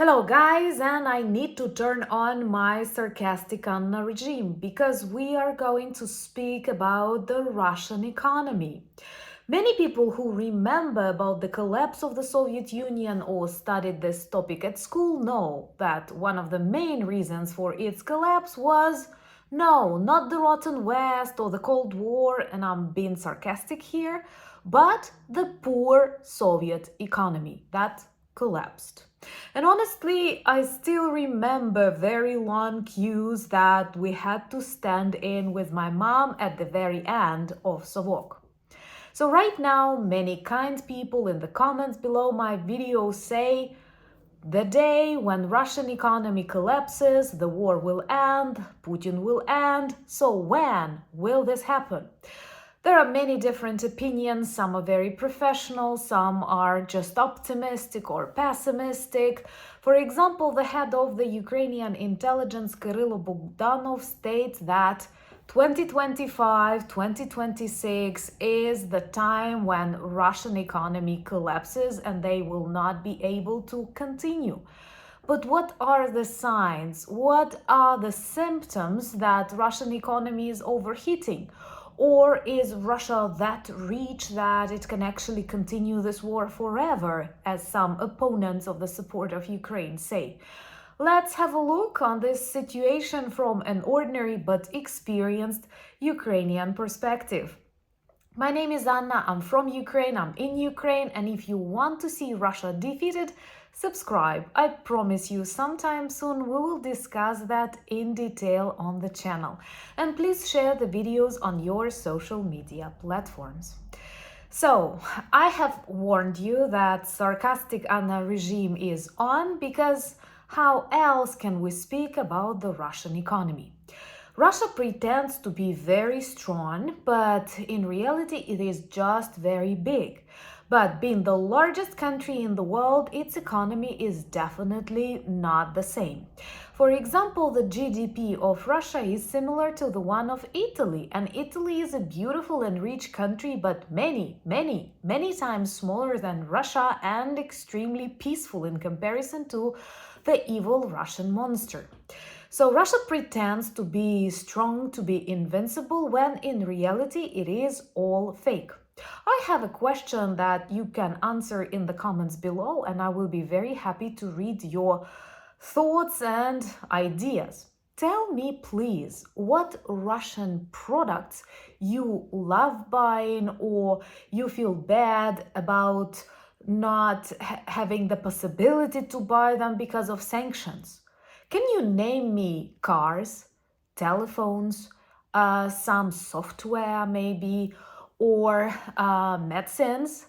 Hello guys, and I need to turn on my sarcastic Anna regime because we are going to speak about the Russian economy. Many people who remember about the collapse of the Soviet Union or studied this topic at school know that one of the main reasons for its collapse was no, not the rotten West or the Cold War, and I'm being sarcastic here, but the poor Soviet economy that collapsed. And honestly, I still remember very long queues that we had to stand in with my mom at the very end of Savok. So right now, many kind people in the comments below my video say, the day when Russian economy collapses, the war will end, Putin will end. So when will this happen? There are many different opinions. Some are very professional, some are just optimistic or pessimistic. For example, the head of the Ukrainian intelligence, Kirill Bogdanov, states that 2025-2026 is the time when Russian economy collapses and they will not be able to continue. But what are the signs? What are the symptoms that Russian economy is overheating? Or is Russia that rich that it can actually continue this war forever, as some opponents of the support of Ukraine say? Let's have a look on this situation from an ordinary but experienced Ukrainian perspective. My name is Anna, I'm from Ukraine, I'm in Ukraine, and if you want to see Russia defeated, subscribe. I promise you sometime soon we will discuss that in detail on the channel. And please share the videos on your social media platforms. So, I have warned you that sarcastic Anna regime is on because how else can we speak about the Russian economy? Russia pretends to be very strong, but in reality it is just very big. But being the largest country in the world, its economy is definitely not the same. For example, the GDP of Russia is similar to the one of Italy, and Italy is a beautiful and rich country, but many times smaller than Russia and extremely peaceful in comparison to the evil Russian monster. So Russia pretends to be strong, to be invincible, when in reality it is all fake. I have a question that you can answer in the comments below, and I will be very happy to read your thoughts and ideas. Tell me, please, what Russian products you love buying or you feel bad about not having the possibility to buy them because of sanctions. Can you name me cars, telephones, some software maybe, or medicines,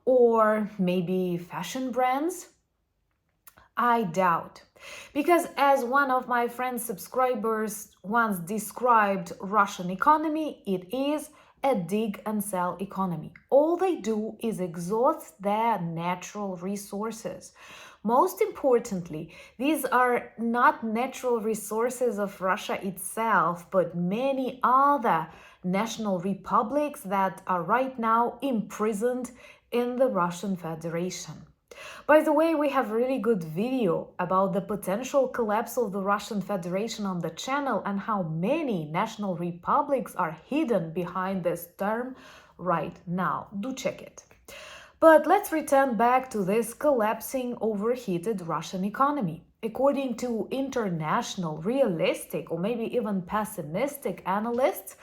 or maybe fashion brands? I doubt. Because as one of my friend's subscribers once described Russian economy, it is a dig and sell economy. All they do is exhaust their natural resources. Most importantly, these are not natural resources of Russia itself, but many other national republics that are right now imprisoned in the Russian Federation. By the way, we have a really good video about the potential collapse of the Russian Federation on the channel and how many national republics are hidden behind this term right now. Do check it. But let's return back to this collapsing, overheated Russian economy. According to international, realistic, or maybe even pessimistic analysts,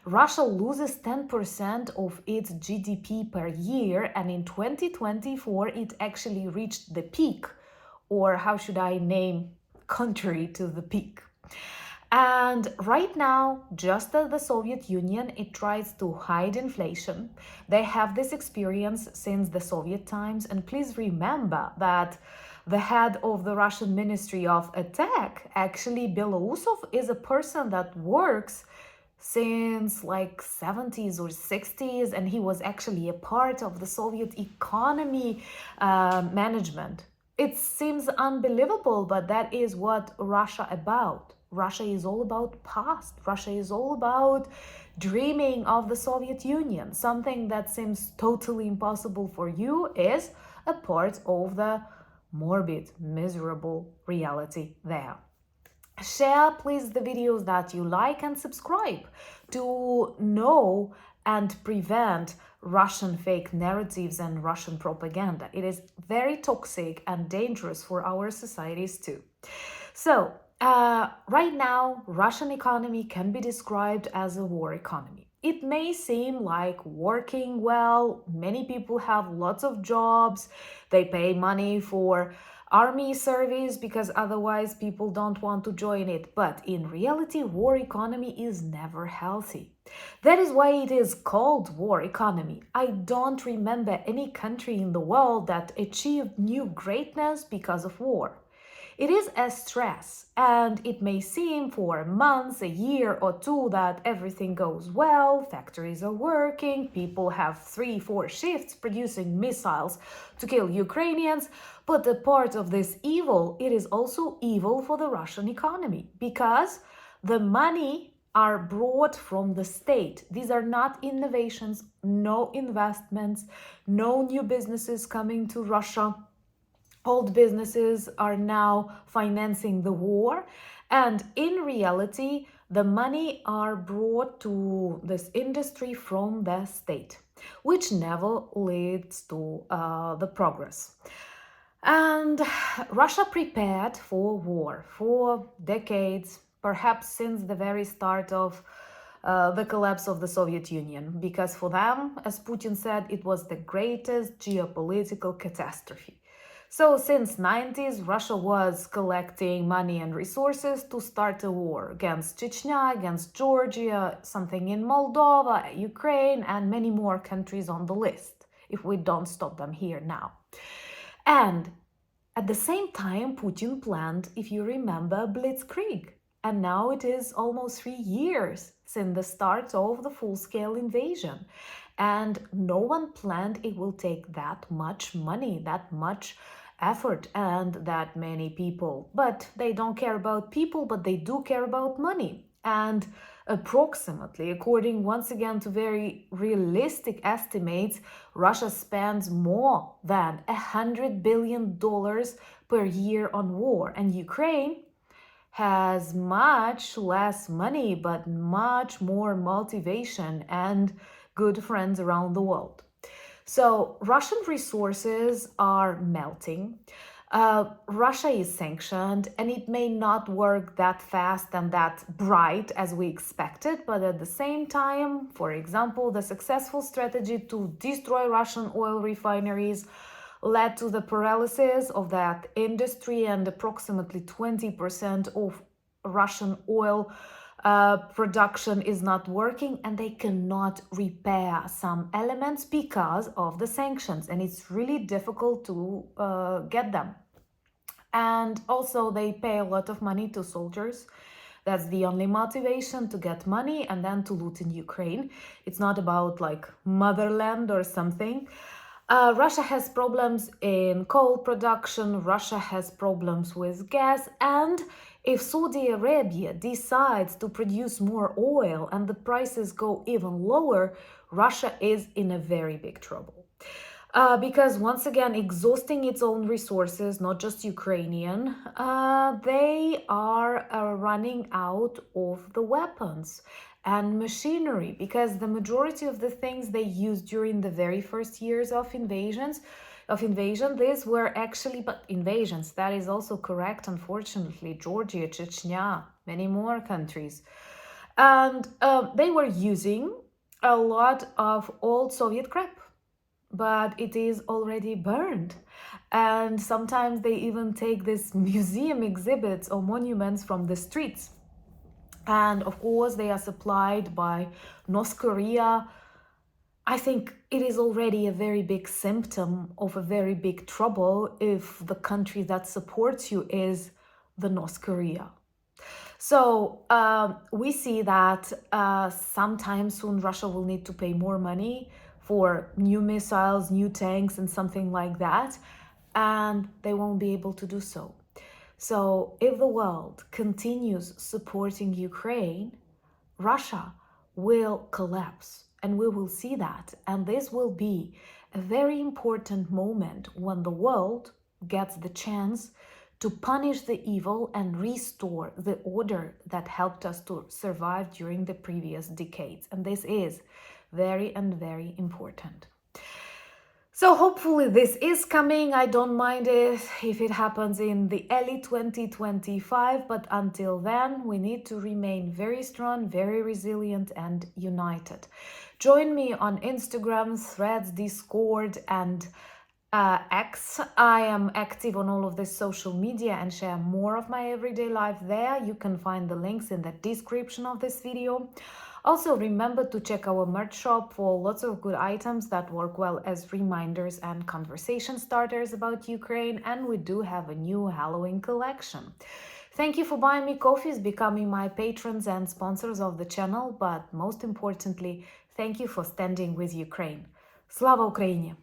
Russia loses 10% of its GDP per year, and in 2024 it actually reached the peak, or how should I name, contrary to the peak. And right now, just as the Soviet Union, it tries to hide inflation. They have this experience since the Soviet times, and please remember that the head of the Russian Ministry of Attack, actually Belousov, is a person that works since like 70s or 60s, and he was actually a part of the Soviet economy management. It seems unbelievable, but that is what Russia about. Russia is all about past. Russia is all about dreaming of the Soviet Union. Something that seems totally impossible for you is a part of the morbid, miserable reality there. Share please the videos that you like and subscribe to know and prevent Russian fake narratives and Russian propaganda. It is very toxic and dangerous for our societies too. So, right now, Russian economy can be described as a war economy. It may seem like working well, many people have lots of jobs, they pay money for army service because otherwise people don't want to join it. But in reality, war economy is never healthy. That is why it is called war economy. I don't remember any country in the world that achieved new greatness because of war. It is a stress, and it may seem for months, a year or two that everything goes well, factories are working, people have 3-4 shifts producing missiles to kill Ukrainians, but a part of this evil, it is also evil for the Russian economy because the money are brought from the state. These are not innovations, no investments, no new businesses coming to Russia. Old businesses are now financing the war, and in reality the money are brought to this industry from the state, which never leads to the progress. And Russia prepared for war for decades, perhaps since the very start of the collapse of the Soviet Union, because for them, as Putin said, it was the greatest geopolitical catastrophe. So since 90s, Russia was collecting money and resources to start a war against Chechnya, against Georgia, something in Moldova, Ukraine, and many more countries on the list, if we don't stop them here now. And at the same time, Putin planned, if you remember, blitzkrieg. And now it is almost 3 years since the start of the full-scale invasion. And no one planned it will take that much money, that much effort, and that many people. But they don't care about people, but they do care about money. And approximately, according once again to very realistic estimates, Russia spends more than $100 billion per year on war. And Ukraine has much less money, but much more motivation and good friends around the world. So Russian resources are melting. Russia is sanctioned, and it may not work that fast and that bright as we expected, but at the same time, for example, the successful strategy to destroy Russian oil refineries led to the paralysis of that industry, and approximately 20% of Russian oil production is not working, and they cannot repair some elements because of the sanctions, and it's really difficult to get them. And also they pay a lot of money to soldiers. That's the only motivation, to get money and then to loot in Ukraine. It's not about like motherland or something. Russia has problems in coal production, Russia has problems with gas, and if Saudi Arabia decides to produce more oil and the prices go even lower, Russia is in a very big trouble. Because once again, exhausting its own resources, not just Ukrainian, they are running out of the weapons and machinery, because the majority of the things they used during the very first years of invasion, these were actually, but invasions, that is also correct, unfortunately, Georgia, Chechnya, many more countries. And they were using a lot of old Soviet crap, but it is already burned. And sometimes they even take these museum exhibits or monuments from the streets. And of course, they are supplied by North Korea. I think it is already a very big symptom of a very big trouble if the country that supports you is the North Korea. So we see that sometime soon Russia will need to pay more money for new missiles, new tanks, and something like that, and they won't be able to do so. So if the world continues supporting Ukraine, Russia will collapse, and we will see that. And this will be a very important moment when the world gets the chance to punish the evil and restore the order that helped us to survive during the previous decades. And this is very and very important. So hopefully this is coming. I don't mind it if it happens in the early 2025, but until then, we need to remain very strong, very resilient, and united. Join me on Instagram, Threads, Discord, and X. I am active on all of this social media and share more of my everyday life there. You can find the links in the description of this video. Also, remember to check our merch shop for lots of good items that work well as reminders and conversation starters about Ukraine, and we do have a new Halloween collection. Thank you for buying me coffees, becoming my patrons and sponsors of the channel, but most importantly, thank you for standing with Ukraine. Slava Ukraini!